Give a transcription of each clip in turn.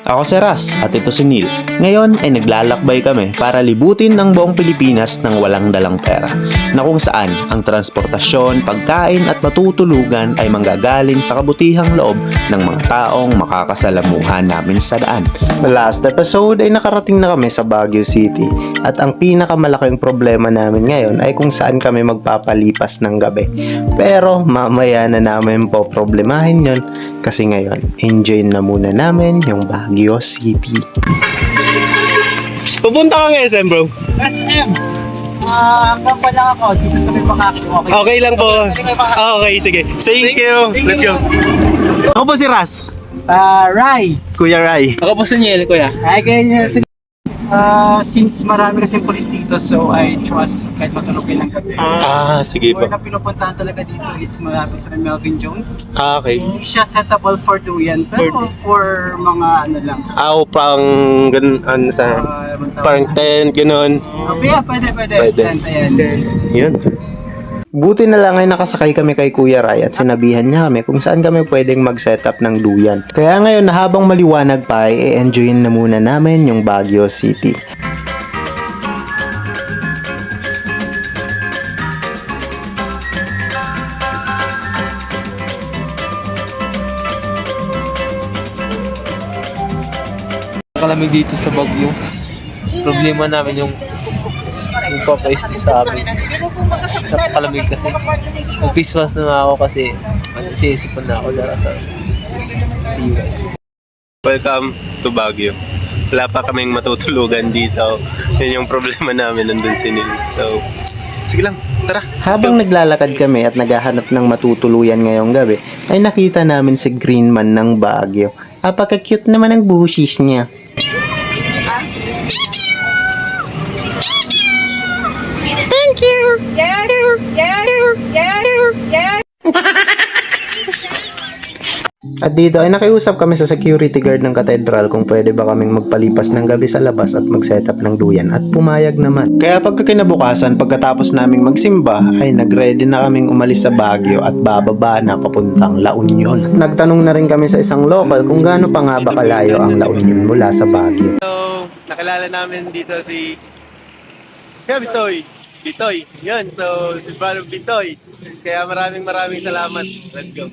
Ako si Ras at ito si Neil. Ngayon ay naglalakbay kami para libutin ang buong Pilipinas ng walang dalang pera, na kung saan ang transportasyon, pagkain at matutulugan ay manggagaling sa kabutihang loob ng mga taong makakasalamuhan namin sa daan. Last episode ay nakarating na kami sa Baguio City at ang pinakamalaking problema namin ngayon ay kung saan kami magpapalipas ng gabi. Pero mamaya na namin po problemahin yun kasi ngayon enjoy na muna namin yung Baguio City. Pupunta kang SM, bro? SM! Hanggang pa lang ako dito sa may Makati. Okay lang po. Okay, sige. Thank you. Let's go. Ako po si Ras. Rai! Kuya Rai. Ako po si Niel, kuya. Ay, ganyan. Since marami kasing police dito, so I trust kahit matulog lang kami. Sige po. Or na pinupuntahan talaga dito is malapit sa may Melvin Jones. Okay. Hindi siya settable for duyan, pero for mga ano lang. Pang ganun sa parang tent, ganun. Yeah, pwede. Pwede. Ayan. Yun. Buti na lang ay nakasakay kami kay Kuya Rai at sinabihan niya kami kung saan kami pwedeng mag-setup ng duyan. Kaya ngayon na habang maliwanag pa ay i-enjoyin na muna namin yung Baguio City. Kalamig dito sa Baguio. Problema namin yung papaistis sa amin. Napakalamig kasi. Mag-face mask na nga ako kasi sinisipon na ako dara sa US. Welcome to Baguio. Wala pa kaming matutulugan dito. Yun yung problema namin, nandun si Neil. So, sige lang, tara. Habang naglalakad kami at naghahanap ng matutuluyan ngayong gabi, ay nakita namin si Greenman ng Baguio. Apaka-cute naman ang bushies niya. Thank you. At dito ay nakiusap kami sa security guard ng katedral kung pwede ba kaming magpalipas ng gabi sa labas at mag-setup ng duyan at pumayag naman. Kaya pagkakinabukasan pagkatapos naming magsimba ay nagready na kaming umalis sa Baguio at bababa na papuntang La Union. At nagtanong na rin kami sa isang local kung gaano pa nga ba kalayo ang La Union mula sa Baguio. So, nakilala namin dito si Bitoy. Yun, so si Brother Bitoy. Kaya maraming salamat. Let's go.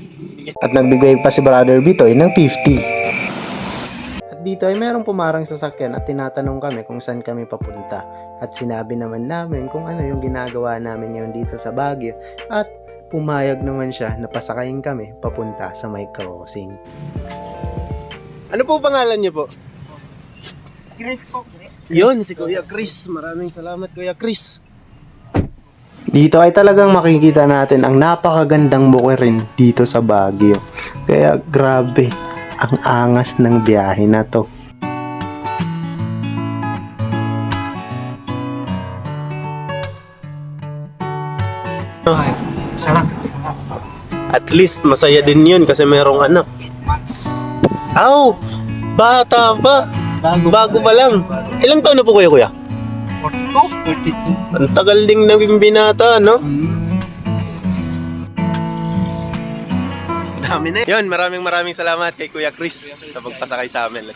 At nagbigay pa si Brother Bitoy ng 50. At dito ay merong pumarang sasakyan at tinatanong kami kung saan kami papunta. At sinabi naman namin kung ano yung ginagawa namin ngayon dito sa Baguio. At pumayag naman siya na pasakayin kami papunta sa may crossing. Ano po pangalan niyo po? Chris po. Yun, si Kuya Chris. Maraming salamat, Kuya Chris. Dito ay talagang makikita natin ang napakagandang bukirin dito sa Baguio. Kaya grabe, ang angas ng biyahe na to. Sarap. At least masaya din yun kasi merong anak. Bata pa. Bago pa lang. Ilang taon na po kayo, Kuya? 42. Ang tagal ding naging binata, no? Dami na yun. Maraming salamat kay Kuya Chris sa pagpasakay sa amin.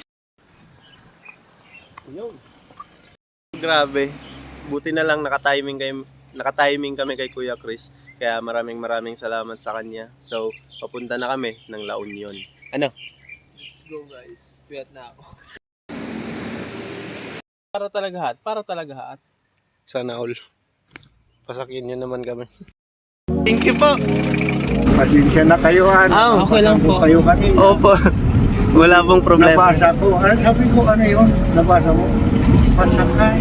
Grabe. Buti na lang nakatiming kami kay Kuya Chris. Kaya maraming salamat sa kanya. So, papunta na kami ng La Union. Ano? Let's go guys. Puyat na ako. Para talaga hat. Sana all. Pasakyan nyo naman kami. Thank you po. Pasensya na kayo. Okay lang po. Kayo kanina. Opo. Wala pong problema. Nabasa ko. Sabi ko ano yun? Nabasa mo? Pasakay.